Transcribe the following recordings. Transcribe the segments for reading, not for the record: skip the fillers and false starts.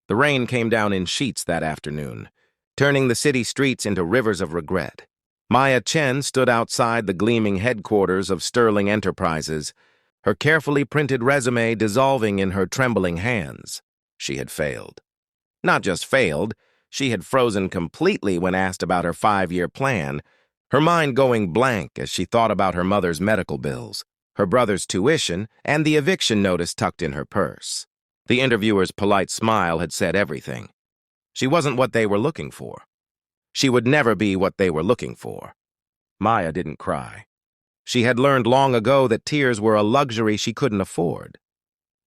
The rain came down in sheets that afternoon, turning the city streets into rivers of regret. Chen stood outside the gleaming headquarters of Sterling Enterprises, her carefully printed resume dissolving in her trembling hands. She had failed. Not just failed, she had frozen completely when asked about her 5-year plan, her mind going blank as she thought about her mother's medical bills, her brother's tuition, and the eviction notice tucked in her purse. The interviewer's polite smile had said everything. She wasn't what they were looking for. She would never be what they were looking for. Maya didn't cry. She had learned long ago that tears were a luxury she couldn't afford.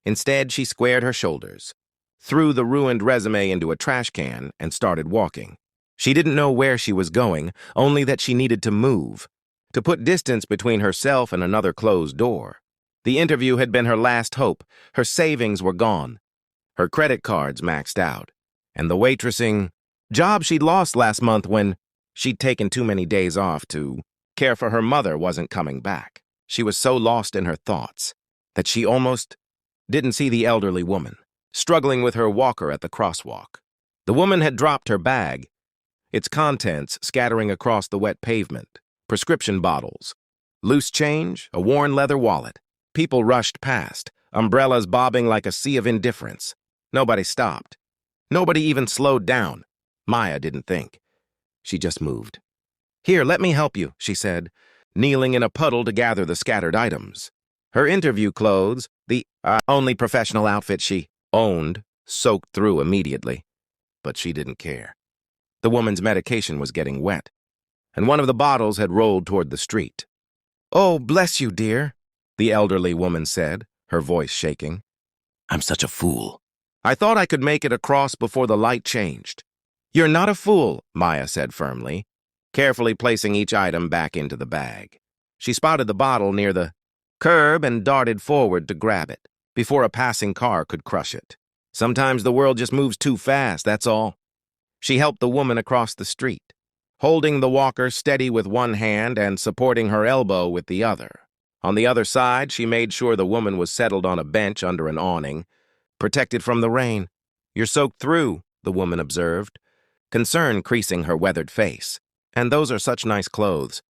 Instead, she squared her shoulders, threw the ruined resume into a trash can, and started walking. She didn't know where she was going, only that she needed to move, to put distance between herself and another closed door. The interview had been her last hope. Her savings were gone. Her credit cards maxed out. And the waitressing job she'd lost last month when she'd taken too many days off to care for her mother wasn't coming back. She was so lost in her thoughts that she almost didn't see the elderly woman, struggling with her walker at the crosswalk. The woman had dropped her bag, its contents scattering across the wet pavement, prescription bottles, loose change, a worn leather wallet. People rushed past, umbrellas bobbing like a sea of indifference. Nobody stopped. Nobody even slowed down. Maya didn't think. She just moved. "Here, let me help you," she said, kneeling in a puddle to gather the scattered items. Her interview clothes, the only professional outfit she owned, soaked through immediately. But she didn't care. The woman's medication was getting wet, and one of the bottles had rolled toward the street. "Oh, bless you, dear," the elderly woman said, her voice shaking. "I'm such a fool. I thought I could make it across before the light changed." "You're not a fool," Maya said firmly, carefully placing each item back into the bag. She spotted the bottle near the curb and darted forward to grab it, before a passing car could crush it. Sometimes the world just moves too fast, that's all. She helped the woman across the street, holding the walker steady with one hand and supporting her elbow with the other. On the other side, she made sure the woman was settled on a bench under an awning, protected from the rain. "You're soaked through," the woman observed, concern creasing her weathered face. "And those are such nice clothes.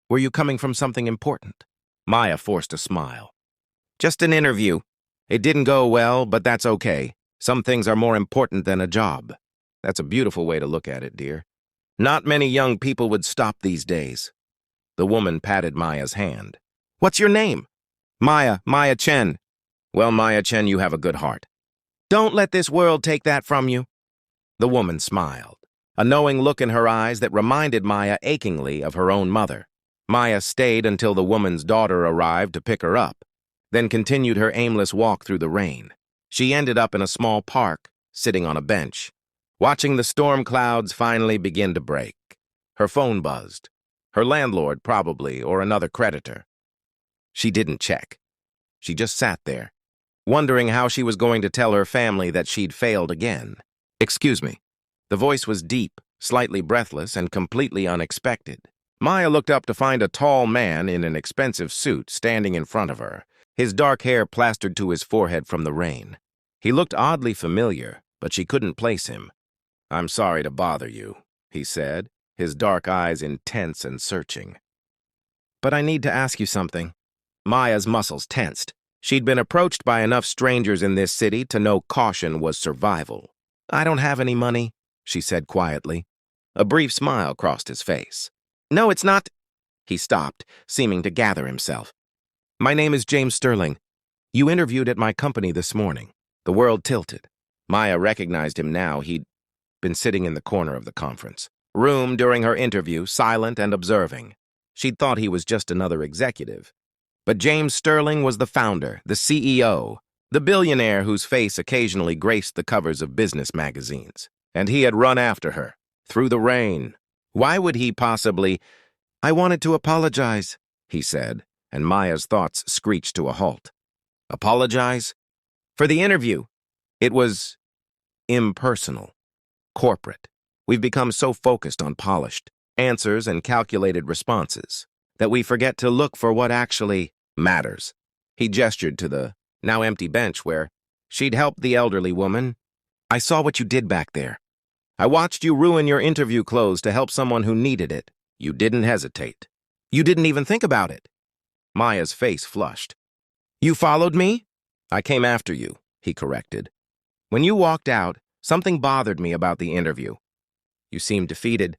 Were you coming from something important?" Maya forced a smile. "Just an interview. It didn't go well, but that's okay. Some things are more important than a job." "That's a beautiful way to look at it, dear. Not many young people would stop these days." The woman patted Maya's hand. "What's your name?" Maya Chen." "Well, Chen, you have a good heart." "Don't let this world take that from you." The woman smiled, a knowing look in her eyes that reminded Maya achingly of her own mother. Maya stayed until the woman's daughter arrived to pick her up, then continued her aimless walk through the rain. She ended up in a small park, sitting on a bench, watching the storm clouds finally begin to break. Her phone buzzed. Her landlord, probably, or another creditor. She didn't check. She just sat there, wondering how she was going to tell her family that she'd failed again. "Excuse me." The voice was deep, slightly breathless, and completely unexpected. Maya looked up to find a tall man in an expensive suit standing in front of her, his dark hair plastered to his forehead from the rain. He looked oddly familiar, but she couldn't place him. "I'm sorry to bother you," he said, his dark eyes intense and searching. "But I need to ask you something." Maya's muscles tensed. She'd been approached by enough strangers in this city to know caution was survival. "I don't have any money," she said quietly. A brief smile crossed his face. "No, it's not." He stopped, seeming to gather himself. "My name is James Sterling. You interviewed at my company this morning." The world tilted. Maya recognized him now. He'd been sitting in the corner of the conference room during her interview, silent and observing. She'd thought he was just another executive. But James Sterling was the founder, the CEO, the billionaire whose face occasionally graced the covers of business magazines. And he had run after her, through the rain. Why would he possibly— "I wanted to apologize," he said, and Maya's thoughts screeched to a halt. Apologize? For the interview. It was impersonal, corporate. We've become so focused on polished answers and calculated responses that we forget to look for what actually matters. He gestured to the now empty bench where she'd helped the elderly woman. I saw what you did back there. I watched you ruin your interview clothes to help someone who needed it. You didn't hesitate. You didn't even think about it. Maya's face flushed. You followed me? I came after you, he corrected. When you walked out, something bothered me about the interview. You seemed defeated,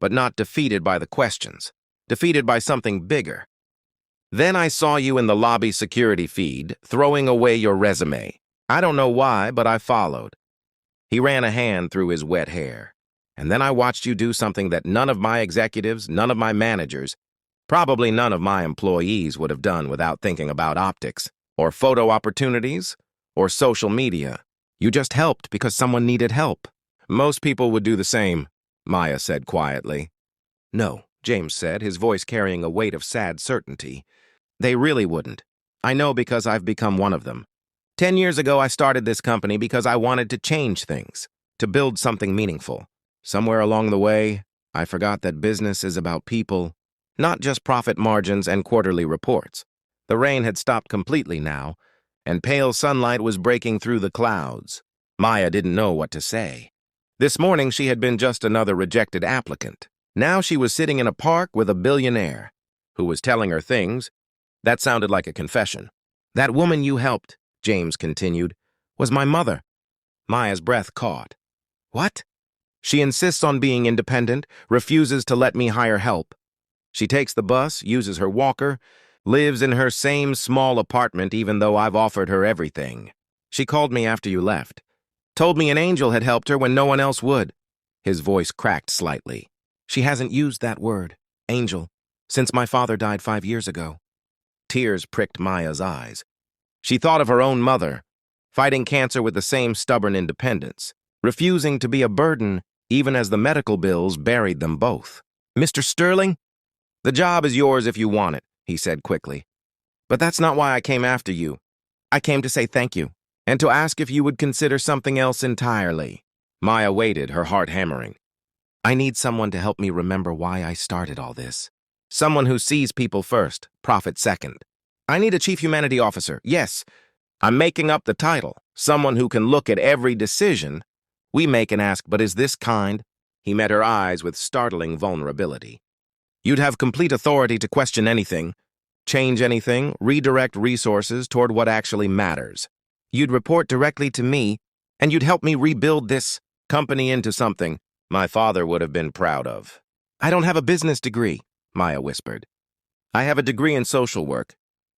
but not defeated by the questions. Defeated by something bigger. Then I saw you in the lobby security feed, throwing away your resume. I don't know why, but I followed. He ran a hand through his wet hair. And then I watched you do something that none of my executives, none of my managers, probably none of my employees would have done without thinking about optics, or photo opportunities, or social media. You just helped because someone needed help. Most people would do the same, Maya said quietly. No, James said, his voice carrying a weight of sad certainty. They really wouldn't. I know because I've become one of them. 10 years ago, I started this company because I wanted to change things, to build something meaningful. Somewhere along the way, I forgot that business is about people, not just profit margins and quarterly reports. The rain had stopped completely now, and pale sunlight was breaking through the clouds. Maya didn't know what to say. This morning, she had been just another rejected applicant. Now she was sitting in a park with a billionaire who was telling her things. That sounded like a confession. That woman you helped, James continued, was my mother. Maya's breath caught. What? She insists on being independent, refuses to let me hire help. She takes the bus, uses her walker, lives in her same small apartment even though I've offered her everything. She called me after you left. Told me an angel had helped her when no one else would. His voice cracked slightly. She hasn't used that word, angel, since my father died 5 years ago. Tears pricked Maya's eyes. She thought of her own mother, fighting cancer with the same stubborn independence, refusing to be a burden even as the medical bills buried them both. Mr. Sterling? The job is yours if you want it, he said quickly. But that's not why I came after you. I came to say thank you, and to ask if you would consider something else entirely. Maya waited, her heart hammering. I need someone to help me remember why I started all this. Someone who sees people first, profit second. I need a chief humanity officer, yes. I'm making up the title. Someone who can look at every decision we make and ask, but is this kind? He met her eyes with startling vulnerability. You'd have complete authority to question anything, change anything, redirect resources toward what actually matters. You'd report directly to me, and you'd help me rebuild this company into something my father would have been proud of. I don't have a business degree, Maya whispered. I have a degree in social work.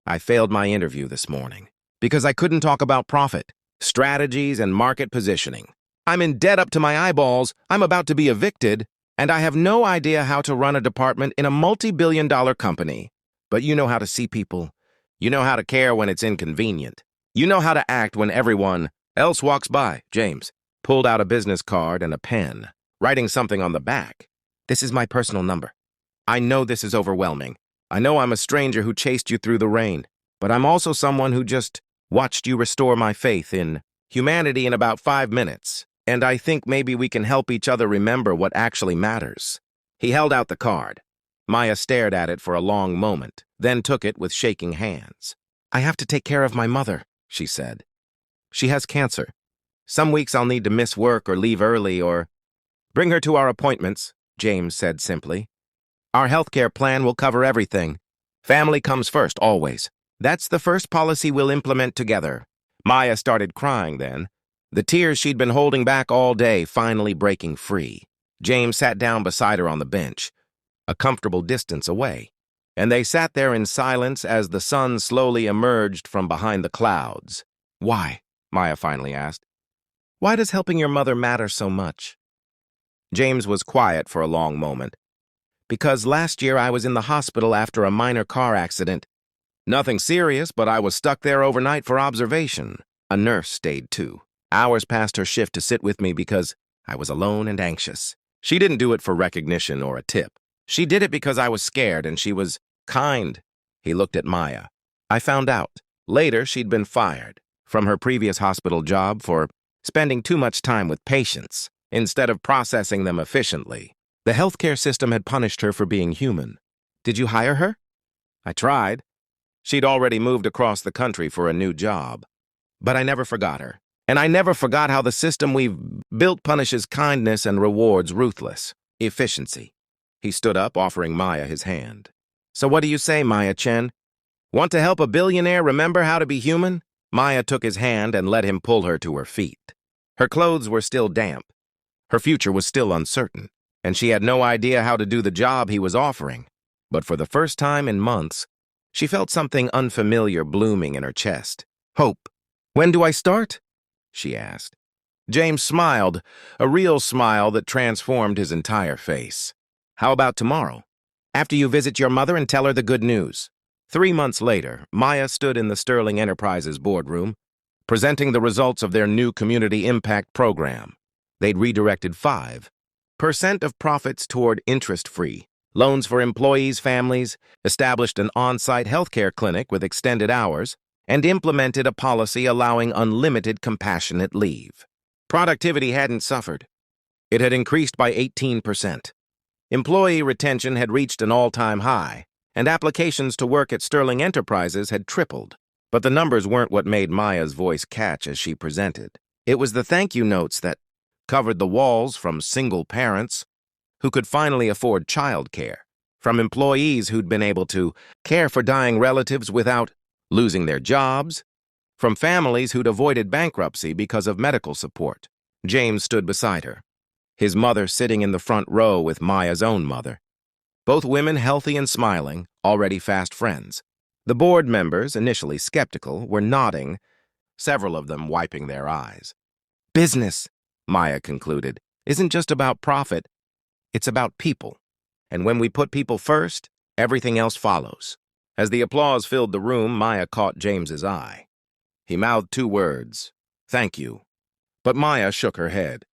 I failed my interview this morning because I couldn't talk about profit, strategies, and market positioning. I'm in debt up to my eyeballs, I'm about to be evicted, and I have no idea how to run a department in a multi-billion-dollar company. But you know how to see people. You know how to care when it's inconvenient. You know how to act when everyone else walks by. James pulled out a business card and a pen, writing something on the back. This is my personal number. I know this is overwhelming. I know I'm a stranger who chased you through the rain, but I'm also someone who just watched you restore my faith in humanity in about 5 minutes. And I think maybe we can help each other remember what actually matters. He held out the card. Maya stared at it for a long moment, then took it with shaking hands. I have to take care of my mother, she said. She has cancer. Some weeks I'll need to miss work or leave early or bring her to our appointments, James said simply. Our healthcare plan will cover everything. Family comes first, always. That's the first policy we'll implement together. Maya started crying then, the tears she'd been holding back all day finally breaking free. James sat down beside her on the bench, a comfortable distance away, and they sat there in silence as the sun slowly emerged from behind the clouds. Why? Maya finally asked. Why does helping your mother matter so much? James was quiet for a long moment. Because last year I was in the hospital after a minor car accident. Nothing serious, but I was stuck there overnight for observation. A nurse stayed too. Hours past her shift to sit with me because I was alone and anxious. She didn't do it for recognition or a tip. She did it because I was scared and she was kind. He looked at Maya. I found out. Later, she'd been fired from her previous hospital job for spending too much time with patients instead of processing them efficiently. The healthcare system had punished her for being human. Did you hire her? I tried. She'd already moved across the country for a new job. But I never forgot her. And I never forgot how the system we've built punishes kindness and rewards ruthless efficiency. He stood up, offering Maya his hand. So what do you say, Maya Chen? Want to help a billionaire remember how to be human? Maya took his hand and let him pull her to her feet. Her clothes were still damp. Her future was still uncertain, and she had no idea how to do the job he was offering. But for the first time in months, she felt something unfamiliar blooming in her chest. Hope. When do I start? She asked. James smiled, a real smile that transformed his entire face. How about tomorrow? After you visit your mother and tell her the good news. 3 months later, Maya stood in the Sterling Enterprises boardroom, presenting the results of their new community impact program. They'd redirected 5% of profits toward interest-free loans for employees' families, established an on-site healthcare clinic with extended hours, and implemented a policy allowing unlimited compassionate leave. Productivity hadn't suffered. It had increased by 18%. Employee retention had reached an all-time high, and applications to work at Sterling Enterprises had tripled. But the numbers weren't what made Maya's voice catch as she presented. It was the thank you notes that covered the walls from single parents who could finally afford childcare, from employees who'd been able to care for dying relatives without losing their jobs, from families who'd avoided bankruptcy because of medical support. James stood beside her, his mother sitting in the front row with Maya's own mother. Both women healthy and smiling, already fast friends. The board members, initially skeptical, were nodding, several of them wiping their eyes. Business, Maya concluded, isn't just about profit, it's about people. And when we put people first, everything else follows. As the applause filled the room, Maya caught James's eye. He mouthed 2 words, "Thank you." But Maya shook her head.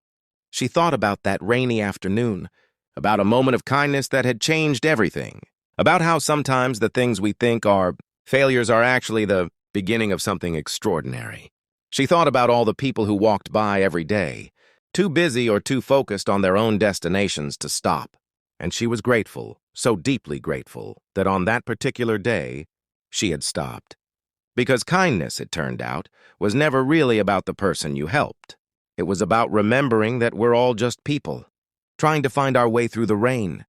She thought about that rainy afternoon, about a moment of kindness that had changed everything, about how sometimes the things we think are failures are actually the beginning of something extraordinary. She thought about all the people who walked by every day, too busy or too focused on their own destinations to stop. And she was grateful, so deeply grateful, that on that particular day, she had stopped. Because kindness, it turned out, was never really about the person you helped. It was about remembering that we're all just people, trying to find our way through the rain.